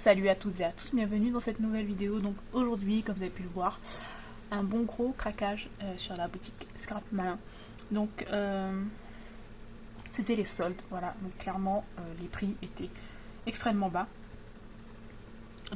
Salut à toutes et à tous, bienvenue dans cette nouvelle vidéo. Donc aujourd'hui, comme vous avez pu le voir, un bon gros craquage sur la boutique Scrap Malin. Donc c'était les soldes, voilà. Donc clairement les prix étaient extrêmement bas.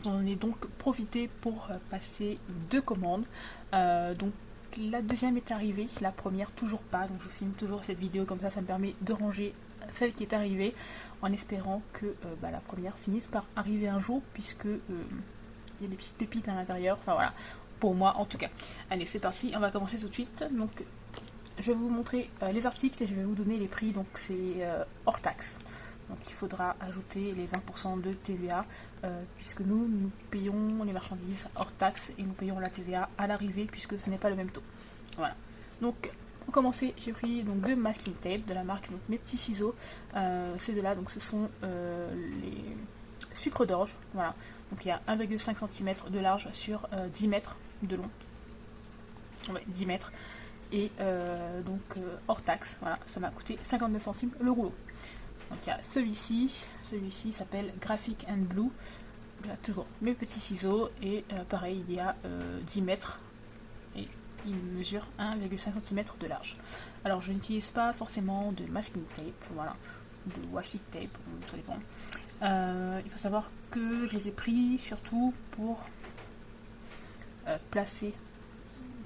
On est donc profité pour passer deux commandes. Donc la deuxième est arrivée, la première toujours pas. Donc je filme toujours cette vidéo comme ça me permet de ranger celle qui est arrivée en espérant que la première finisse par arriver un jour, puisque il y a des petites pépites à l'intérieur, enfin voilà, pour moi en tout cas. Allez, c'est parti, on va commencer tout de suite. Donc je vais vous montrer les articles et je vais vous donner les prix. Donc c'est hors taxe, donc il faudra ajouter les 20% de TVA, puisque nous payons les marchandises hors taxe et nous payons la TVA à l'arrivée, puisque ce n'est pas le même taux. Voilà, donc pour commencer, j'ai pris donc deux masking tape de la marque donc, Mes Petits Ciseaux. Ces deux-là, donc ce sont les sucres d'orge. Voilà, donc il y a 1,5 cm de large sur 10 mètres de long. Ouais, 10 mètres. Et donc hors taxe, voilà, ça m'a coûté 59 centimes le rouleau. Donc il y a celui-ci s'appelle Graphic and Blue. Là, toujours Mes Petits Ciseaux. Et pareil, il y a 10 mètres. Et il mesure 1,5 cm de large. Alors je n'utilise pas forcément de masking tape, voilà, de washi tape, ça dépend. Il faut savoir que je les ai pris surtout pour placer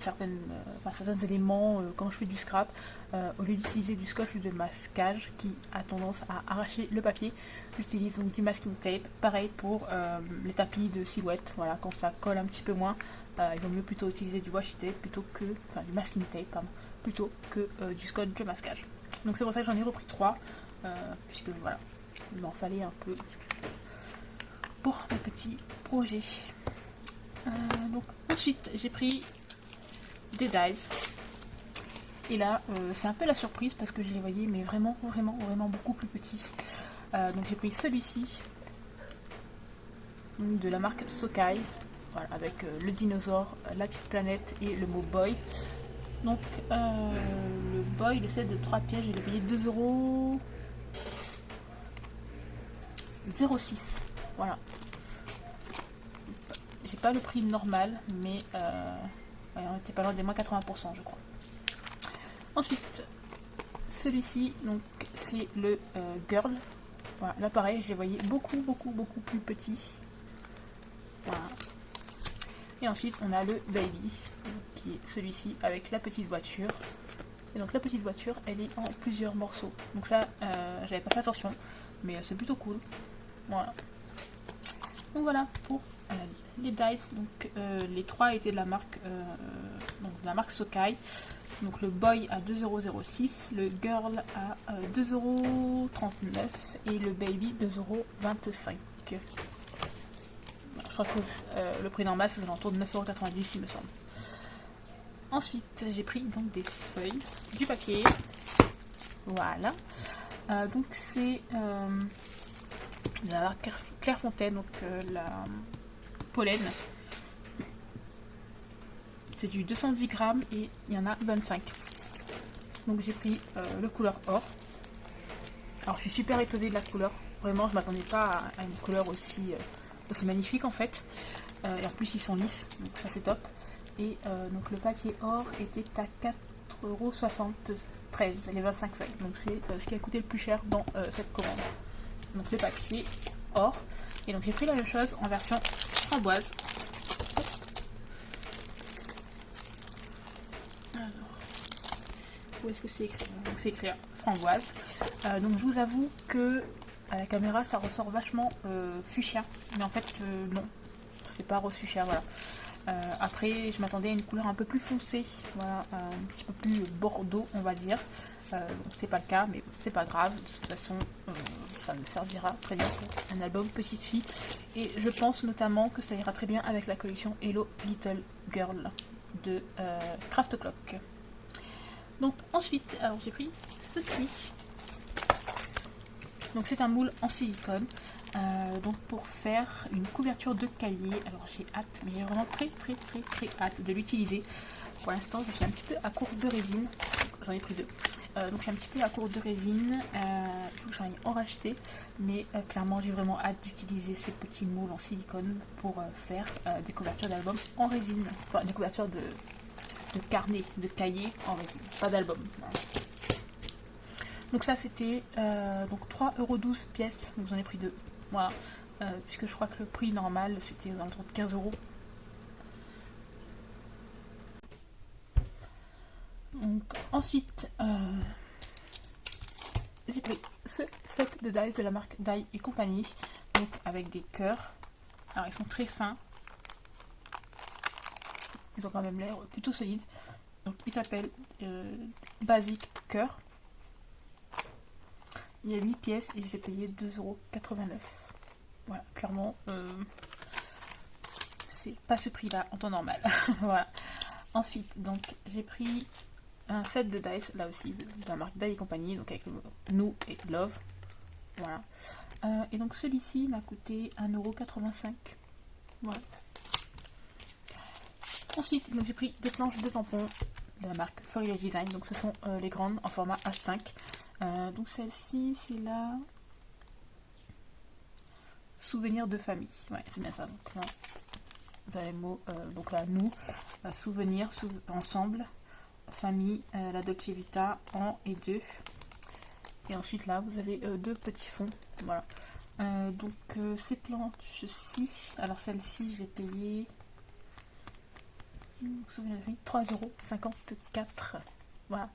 certains éléments quand je fais du scrap, au lieu d'utiliser du scotch de masquage qui a tendance à arracher le papier. J'utilise donc du masking tape, pareil pour les tapis de silhouette, voilà, quand ça colle un petit peu moins. Il vaut mieux plutôt utiliser du washi tape plutôt que, enfin du masking tape pardon, plutôt que du scotch de masquage. Donc c'est pour ça que j'en ai repris 3, puisque voilà, il m'en fallait un peu pour mes petits projets. Donc ensuite j'ai pris des dies. Et là c'est un peu la surprise parce que je les voyais mais vraiment beaucoup plus petits. Donc j'ai pris celui-ci de la marque Sokai. Voilà, avec le dinosaure, la petite planète et le mot boy. Donc le boy, le set de 3 pièges, il est payé 2,06 €. Voilà. J'ai pas le prix normal, mais on était pas loin des moins 80% je crois. Ensuite, celui-ci, donc c'est le girl. Voilà, là pareil, je les voyais beaucoup plus petits. Voilà. Et ensuite on a le baby, qui est celui-ci avec la petite voiture. Et donc la petite voiture, elle est en plusieurs morceaux. Donc ça, j'avais pas fait attention, mais c'est plutôt cool. Voilà. Donc voilà pour les dice. Donc les 3 étaient de la marque, Sokai. Donc le boy à 2,06 €, le girl à 2,39 € et le baby 2,25 €. Je crois que le prix normal c'est autour de 9,90 € il me semble. Ensuite j'ai pris donc des feuilles, du papier, voilà. Donc c'est de la marque Clairefontaine, donc la pollen. C'est du 210 grammes et il y en a 25. Donc j'ai pris le couleur or. Alors je suis super étonnée de la couleur, vraiment je m'attendais pas à une couleur aussi magnifique en fait, et en plus ils sont lisses, donc ça c'est top. Et donc le papier or était à 4,73 € les 25 feuilles, donc c'est ce qui a coûté le plus cher dans cette commande. Donc le papier or, et donc j'ai pris la même chose en version framboise. Alors, où est-ce que c'est écrit? Donc c'est écrit framboise. Donc je vous avoue que à la caméra ça ressort vachement fuchsia, mais en fait non, c'est pas rose fuchsia, voilà. Après je m'attendais à une couleur un peu plus foncée, voilà, un petit peu plus bordeaux on va dire. C'est pas le cas, mais c'est pas grave, de toute façon ça me servira très bien pour un album petite fille, et je pense notamment que ça ira très bien avec la collection Hello Little Girl de Craft Clock. Donc ensuite, alors j'ai pris ceci. Donc c'est un moule en silicone, donc pour faire une couverture de cahier. Alors j'ai hâte, mais j'ai vraiment très hâte de l'utiliser. Pour l'instant je suis un petit peu à court de résine, j'en ai pris 2. Donc je suis un petit peu à court de résine, il faut que j'aille en racheter, mais clairement j'ai vraiment hâte d'utiliser ces petits moules en silicone pour faire des couvertures d'albums en résine, enfin des couvertures de carnet, de cahier en résine, pas d'album. Voilà. Donc ça c'était donc 3,12 € pièce, donc j'en ai pris deux, voilà, puisque je crois que le prix normal c'était dans le de 15 €. Donc ensuite j'ai pris ce set de dies de la marque Die et compagnie, donc avec des cœurs. Alors ils sont très fins, ils ont quand même l'air plutôt solides. Donc il s'appelle Basic Cœur. Il y a 8 pièces et je l'ai payé 2,89 €. Voilà, clairement c'est pas ce prix là en temps normal. Voilà. Ensuite donc j'ai pris un set de dice, là aussi, de la marque Die et compagnie, donc avec le mot Nous et Love. Voilà. Et donc celui-ci m'a coûté 1,85 €. Voilà. Ensuite, donc j'ai pris des planches de tampons de la marque Foliage Design. Donc ce sont les grandes en format A5. Donc celle-ci, c'est la Souvenir de famille. Ouais, c'est bien ça. Donc là, vous avez le mot, donc là, nous, souvenir, ensemble. Famille, la Dolce Vita en et 2. Et ensuite là vous avez deux petits fonds. Voilà. Donc ces planches-ci, alors celle-ci j'ai payé 3,54 €. Voilà.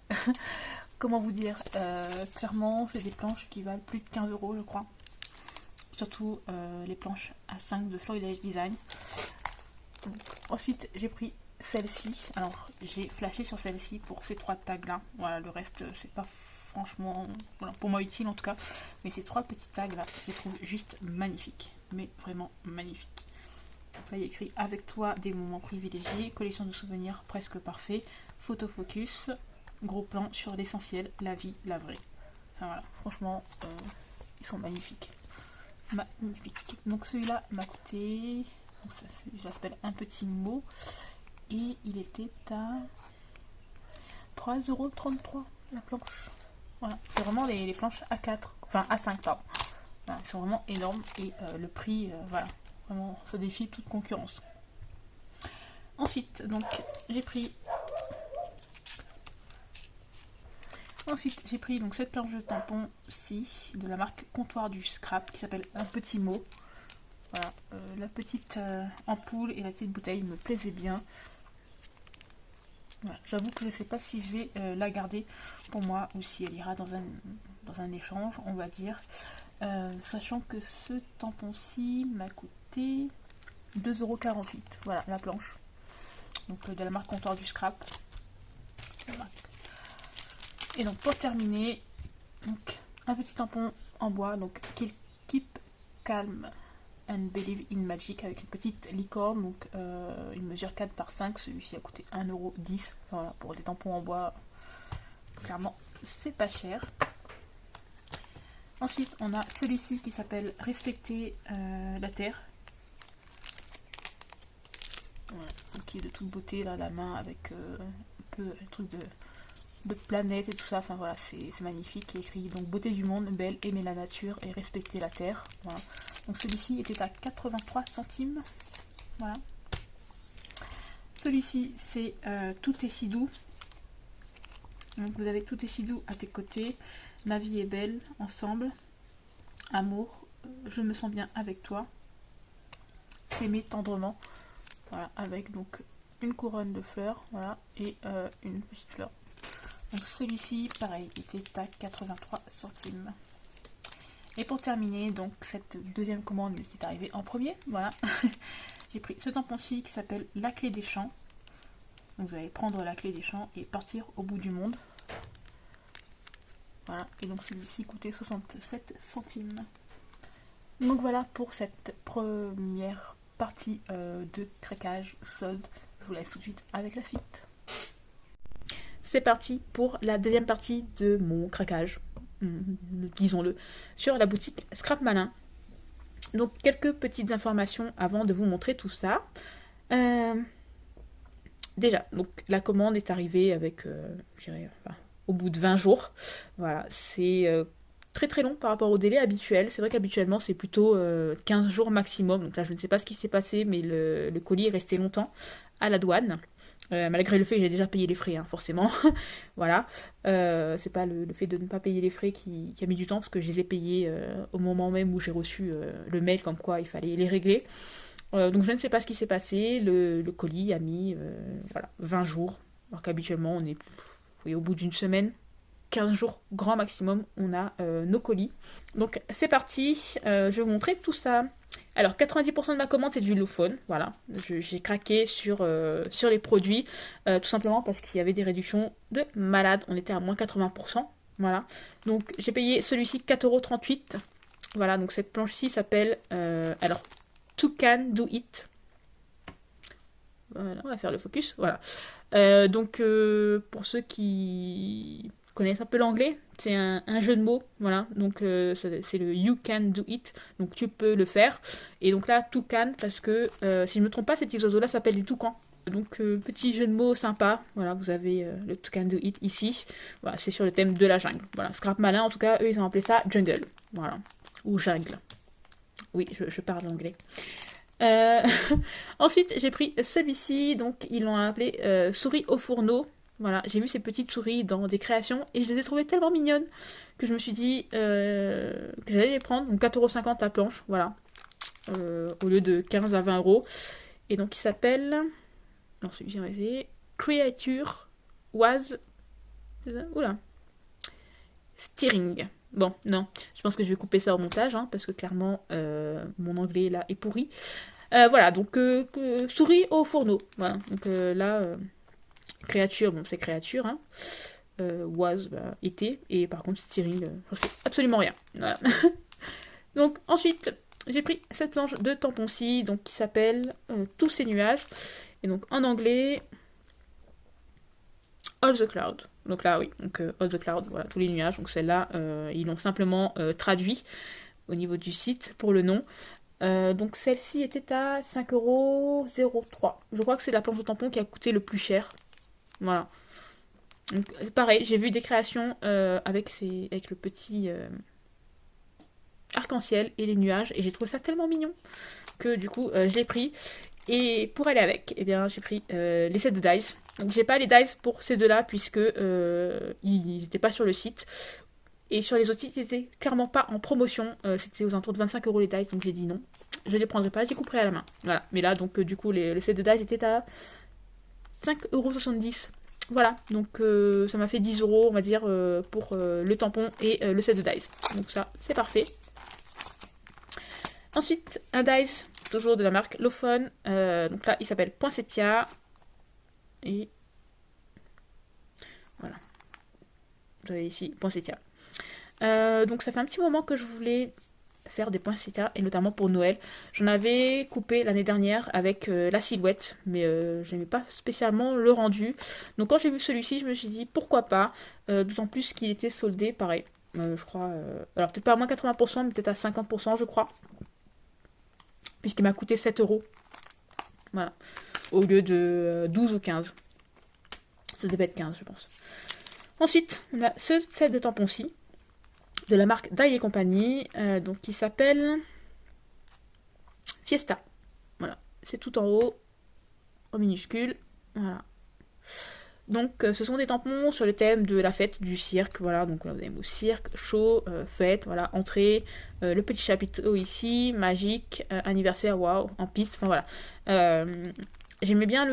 Comment vous dire, clairement c'est des planches qui valent plus de 15 € je crois. Surtout les planches A5 de Florilège Design. Donc, ensuite j'ai pris celle-ci, alors j'ai flashé sur celle-ci pour ces trois tags là, voilà, le reste c'est pas franchement, voilà, pour moi utile en tout cas, mais ces trois petits tags là, je les trouve juste magnifiques, mais vraiment magnifiques. Donc là il y a écrit avec toi des moments privilégiés, collection de souvenirs presque parfait, photo focus, gros plan sur l'essentiel, la vie, la vraie. Enfin voilà, franchement ils sont magnifiques. Magnifiques. Donc celui-là m'a coûté, je l'appelle un petit mot. Et il était à 3,33 € la planche. Voilà, c'est vraiment les planches A4, enfin A5 pardon. Voilà, ils sont vraiment énormes et le prix, voilà, vraiment ça défie toute concurrence. Ensuite, donc j'ai pris donc cette planche de tampon ci de la marque Comptoir du Scrap qui s'appelle un petit mot. Voilà, la petite ampoule et la petite bouteille me plaisaient bien. Voilà, j'avoue que je ne sais pas si je vais la garder pour moi ou si elle ira dans un échange, on va dire. Sachant que ce tampon-ci m'a coûté 2,48 €. Voilà, la planche. Donc de la marque Comptoir du Scrap. Voilà. Et donc pour terminer, donc, un petit tampon en bois, donc Keep Calm and Believe in Magic avec une petite licorne, donc une mesure 4 par 5, celui-ci a coûté 1,10 €. Enfin, voilà, pour des tampons en bois, clairement c'est pas cher. Ensuite on a celui-ci qui s'appelle Respecter la Terre. Voilà, qui est de toute beauté, là, la main avec un peu un truc de planète et tout ça, enfin voilà, c'est magnifique. Il est écrit donc beauté du monde, belle, aimer la nature et respecter la terre. Voilà. Donc celui-ci était à 83 centimes. Voilà. Celui-ci c'est Tout est si doux. Donc vous avez Tout est si doux à tes côtés. La vie est belle, ensemble. Amour, je me sens bien avec toi. S'aimer tendrement. Voilà, avec donc une couronne de fleurs, voilà, et une petite fleur. Donc celui-ci, pareil, était à 83 centimes. Et pour terminer, donc cette deuxième commande qui est arrivée en premier, voilà, j'ai pris ce tampon-ci qui s'appelle La Clé des Champs. Donc vous allez prendre la clé des champs et partir au bout du monde. Voilà, et donc celui-ci coûtait 67 centimes. Donc voilà pour cette première partie de craquage solde. Je vous laisse tout de suite avec la suite. C'est parti pour la deuxième partie de mon craquage, disons-le, sur la boutique Scrap Malin. Donc quelques petites informations avant de vous montrer tout ça. Déjà, donc la commande est arrivée avec, au bout de 20 jours. Voilà, c'est très très long par rapport au délai habituel. C'est vrai qu'habituellement c'est plutôt 15 jours maximum. Donc là je ne sais pas ce qui s'est passé, mais le colis est resté longtemps à la douane. Malgré le fait que j'ai déjà payé les frais, hein, forcément. Voilà. C'est pas le fait de ne pas payer les frais qui a mis du temps, parce que je les ai payés au moment même où j'ai reçu le mail comme quoi il fallait les régler. Donc je ne sais pas ce qui s'est passé. Le colis a mis voilà, 20 jours, alors qu'habituellement on est oui, au bout d'une semaine. 15 jours grand maximum, on a nos colis. Donc c'est parti, je vais vous montrer tout ça. Alors 90% de ma commande c'est du Lophone, voilà. J'ai craqué sur les produits, tout simplement parce qu'il y avait des réductions de malade. On était à moins 80%, voilà. Donc j'ai payé celui-ci 4,38 €. Voilà, donc cette planche-ci s'appelle, alors, Toucan Do It. Voilà, on va faire le focus, voilà. Donc pour ceux qui connaissent un peu l'anglais, c'est un jeu de mots, voilà. Donc c'est le You Can Do It, donc tu peux le faire. Et donc là, toucan, parce que si je ne me trompe pas, ces petits oiseaux-là s'appellent les toucans. Donc petit jeu de mots sympa, voilà, vous avez le Toucan Do It ici. Voilà, c'est sur le thème de la jungle. Voilà, Scrap Malin, en tout cas, eux ils ont appelé ça jungle, voilà, ou jungle. Oui, je parle anglais. Euh, Ensuite, j'ai pris celui-ci, donc ils l'ont appelé souris au fourneau. Voilà, j'ai vu ces petites souris dans des créations et je les ai trouvées tellement mignonnes que je me suis dit que j'allais les prendre. Donc 4,50 € la planche, voilà, au lieu de 15 à 20 €. Et donc il s'appelle, non celui-ci on va essayer, Creature Was, oula, Steering. Bon, non, je pense que je vais couper ça au montage, hein, parce que clairement mon anglais là est pourri. Voilà, donc souris au fourneau. Voilà, donc là, créature, bon, c'est créature, hein. Was, bah, été. Et par contre, steering, j'en sais absolument rien. Voilà. Donc ensuite, j'ai pris cette planche de tampon-ci, donc qui s'appelle Tous ces nuages. Et donc en anglais, All the Cloud. Donc là, oui, donc All the Cloud, voilà, tous les nuages. Donc celle-là, ils l'ont simplement traduit au niveau du site pour le nom. Donc celle-ci était à 5,03 €. Je crois que c'est la planche de tampon qui a coûté le plus cher. Voilà. Donc, pareil, j'ai vu des créations avec le petit arc-en-ciel et les nuages, et j'ai trouvé ça tellement mignon que du coup je l'ai pris. Et pour aller avec, eh bien, j'ai pris les sets de dice. Donc j'ai pas les dice pour ces deux-là puisque ils n'étaient pas sur le site. Et sur les autres sites, ils étaient clairement pas en promotion. C'était aux alentours de 25 € les dice, donc j'ai dit non. Je les prendrai pas, je les couperai à la main. Voilà. Mais là, donc du coup, le set de dice était à 5,70 €. Voilà, donc ça m'a fait 10 €, on va dire, pour le tampon et le set de dice. Donc ça, c'est parfait. Ensuite, un dice, toujours de la marque Lophone. Donc là, il s'appelle Poinsettia. Et voilà. Vous avez ici Poinsettia. Donc ça fait un petit moment que je voulais faire des poinsettias, et notamment pour Noël. J'en avais coupé l'année dernière avec la silhouette, mais je n'aimais pas spécialement le rendu. Donc quand j'ai vu celui-ci, je me suis dit pourquoi pas, d'autant plus qu'il était soldé, pareil. Je crois, alors peut-être pas à moins 80%, mais peut-être à 50%, je crois. Puisqu'il m'a coûté 7 €. Voilà. Au lieu de 12 ou 15. Ça devait être 15, je pense. Ensuite, on a ce set de tampons-ci, de la marque Dye et compagnie, donc qui s'appelle Fiesta. Voilà, c'est tout en haut, en minuscule. Voilà. Donc ce sont des tampons sur le thème de la fête, du cirque. Voilà, donc vous avez le mot cirque, show, fête, voilà, entrée, le petit chapiteau ici, magique, anniversaire, waouh, en piste, enfin voilà. J'aimais bien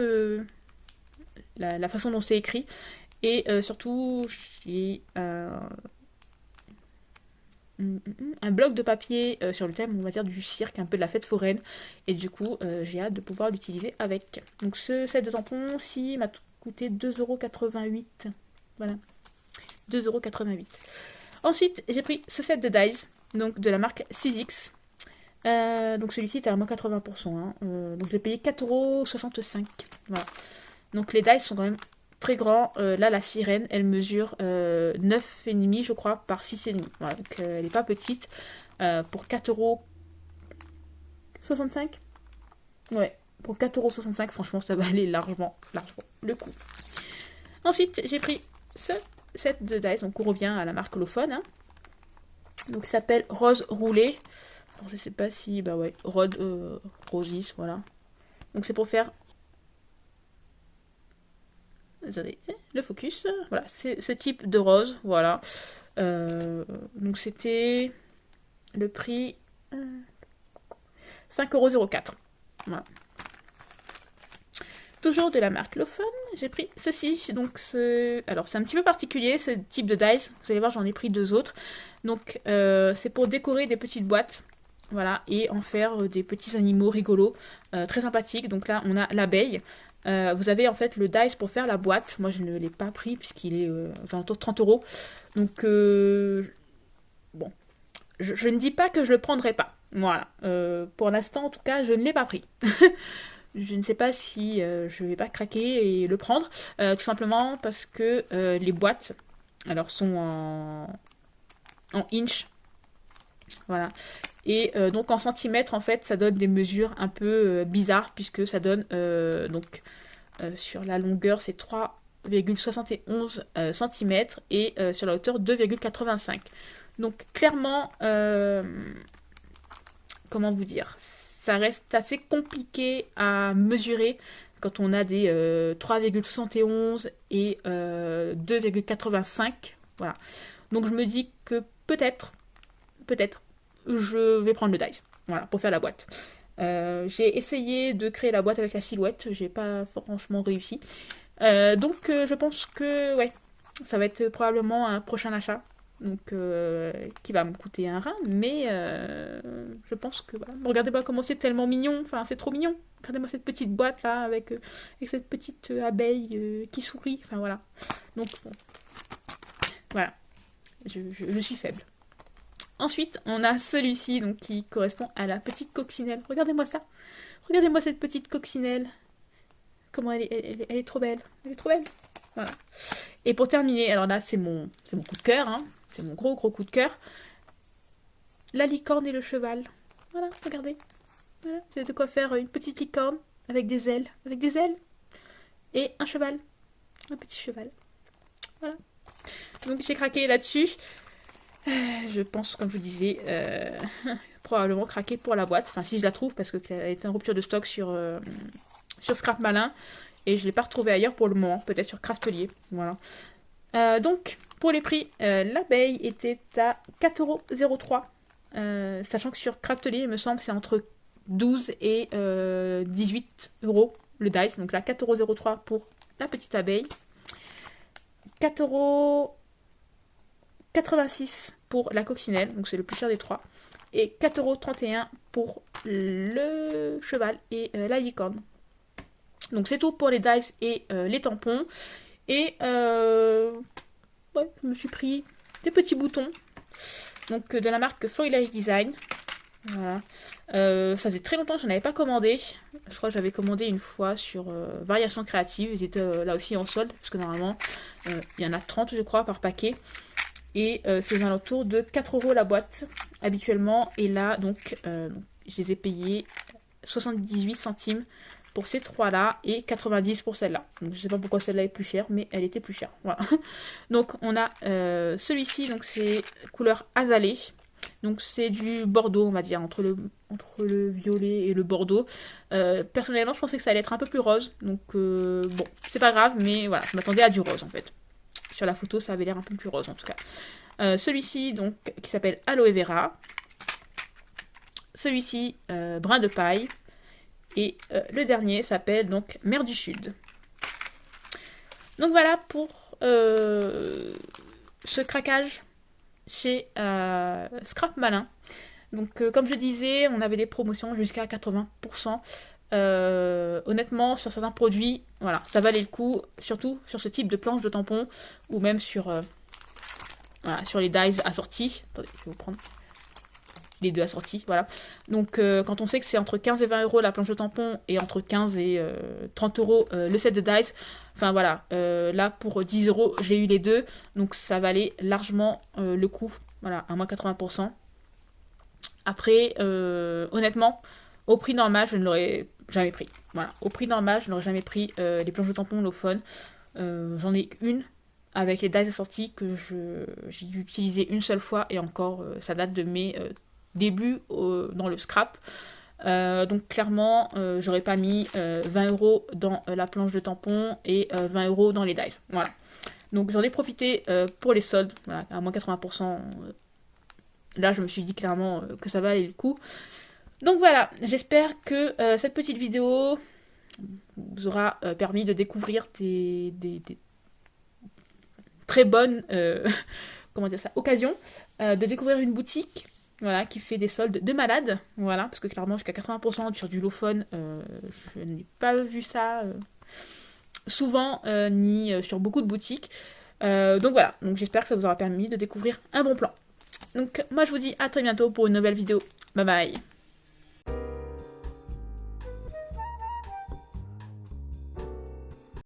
la façon dont c'est écrit. Et surtout, j'ai un bloc de papier sur le thème, on va dire, du cirque, un peu de la fête foraine. Et du coup, j'ai hâte de pouvoir l'utiliser avec. Donc ce set de tampons, si m'a coûté 2,88 €. Voilà, 2,88 €. Ensuite, j'ai pris ce set de dice, donc de la marque 6X. Donc celui-ci était à moins 80%. Hein. Donc je l'ai payé 4,65 €. Voilà. Donc les dice sont quand même très grands. Là, la sirène, elle mesure 9,5 je crois, par 6,5. Voilà, donc elle n'est pas petite. Pour 4,65 €. Ouais, pour 4,65 €, franchement, ça valait largement le coup. Ensuite, j'ai pris ce set de dice, donc on revient à la marque Holophone, hein. Donc ça s'appelle Rose Roulé. Alors, je sais pas si, bah ouais, Rosis, voilà. Donc c'est pour faire... Attendez, le focus. Voilà, c'est ce type de rose, voilà. Donc c'était le prix 5,04 €. Voilà. Toujours de la marque Holophone, j'ai pris ceci. Donc alors c'est un petit peu particulier ce type de dice. Vous allez voir, j'en ai pris 2 autres. Donc c'est pour décorer des petites boîtes. Voilà, et en faire des petits animaux rigolos, très sympathiques. Donc là, on a l'abeille. Vous avez en fait le dice pour faire la boîte. Moi, je ne l'ai pas pris puisqu'il est aux alentours de 30 €. Donc, bon, je ne dis pas que je le prendrai pas. Voilà. Pour l'instant, en tout cas, je ne l'ai pas pris. Je ne sais pas si je vais pas craquer et le prendre. Tout simplement parce que les boîtes, alors, sont en inch. Voilà. Et donc en centimètres, en fait, ça donne des mesures un peu bizarres, puisque ça donne, donc, sur la longueur, c'est 3,71 cm et sur la hauteur 2,85. Donc clairement, comment vous dire, ça reste assez compliqué à mesurer quand on a des 3,71 et 2,85. Voilà. Donc je me dis que peut-être, je vais prendre le dice. Voilà, pour faire la boîte. J'ai essayé de créer la boîte avec la silhouette, j'ai pas franchement réussi. Donc je pense que ouais, ça va être probablement un prochain achat. Donc qui va me coûter un rein, mais je pense que voilà. Regardez-moi comment c'est tellement mignon, enfin c'est trop mignon. Regardez-moi cette petite boîte là avec cette petite abeille qui sourit, enfin voilà. Donc bon, voilà, je suis faible. Ensuite, on a celui-ci donc qui correspond à la petite coccinelle. Regardez-moi ça. Regardez-moi cette petite coccinelle. Comment elle est trop belle. Elle est trop belle. Voilà. Et pour terminer, alors là, c'est mon coup de cœur. Hein. C'est mon gros coup de cœur. La licorne et le cheval. Voilà, regardez. Voilà, vous avez de quoi faire une petite licorne avec des ailes. Avec des ailes. Et un cheval. Un petit cheval. Voilà. Donc j'ai craqué là-dessus. Je pense, comme je vous disais, probablement craquer pour la boîte. Enfin, si je la trouve, parce qu'elle était en rupture de stock sur Scrap Malin. Et je ne l'ai pas retrouvée ailleurs pour le moment. Peut-être sur Craftelier. Voilà. Donc, pour les prix, l'abeille était à 4,03 €. Sachant que sur Craftelier, il me semble, c'est entre 12 et 18 € le dice. Donc là, 4,03 € pour la petite abeille. 4,86 € pour la coccinelle, donc c'est le plus cher des trois. Et 4,31 € pour le cheval et la licorne. Donc c'est tout pour les dice et les tampons. Et ouais, je me suis pris des petits boutons. Donc de la marque Florilège Design. Voilà. Ça faisait très longtemps que je n'en avais pas commandé. Je crois que j'avais commandé une fois sur Variations Créatives. Ils étaient là aussi en solde, parce que normalement, il y en a 30, je crois, par paquet. Et c'est aux alentours de 4 € la boîte, habituellement. Et là, donc, je les ai payés 78 centimes pour ces trois-là et 90 pour celle-là. Donc, je sais pas pourquoi celle-là est plus chère, mais elle était plus chère. Voilà. Donc, on a celui-ci, donc c'est couleur azalée. Donc c'est du bordeaux, on va dire, entre le violet et le bordeaux. Personnellement, je pensais que ça allait être un peu plus rose. Donc bon, c'est pas grave, mais voilà, je m'attendais à du rose en fait. Sur la photo, ça avait l'air un peu plus rose en tout cas. Celui-ci, donc, qui s'appelle Aloe Vera. Celui-ci, Brin de paille. Et le dernier s'appelle donc Mer du Sud. Donc voilà pour ce craquage chez Scrap Malin. Donc comme je disais, on avait des promotions jusqu'à 80%. Honnêtement, sur certains produits, voilà, ça valait le coup, surtout sur ce type de planche de tampon, ou même sur, voilà, sur les dies assortis. Attendez, je vais vous prendre les deux assortis, voilà. Donc quand on sait que c'est entre 15 et 20 € la planche de tampon, et entre 15 et 30 € le set de dies, enfin voilà, là pour 10 € j'ai eu les deux, donc ça valait largement le coup, voilà, à moins 80%. Après, honnêtement, au prix normal, je ne l'aurais jamais pris. Voilà, au prix normal, je n'aurais jamais pris les planches de tampon Holophone. J'en ai une, avec les dies assortis que j'ai utilisé une seule fois et encore ça date de mes débuts dans le scrap. Donc clairement j'aurais pas mis 20 € dans la planche de tampon et 20 € dans les dies. Voilà. Donc j'en ai profité pour les soldes, voilà, à moins 80%. Là je me suis dit clairement que ça valait le coup. Donc voilà, j'espère que cette petite vidéo vous aura permis de découvrir des très bonnes comment dire ça, occasions de découvrir une boutique, voilà, qui fait des soldes de malade, voilà, parce que clairement jusqu'à 80% sur du Lofone, je n'ai pas vu ça souvent, ni sur beaucoup de boutiques. Donc voilà, donc j'espère que ça vous aura permis de découvrir un bon plan. Donc moi je vous dis à très bientôt pour une nouvelle vidéo. Bye bye.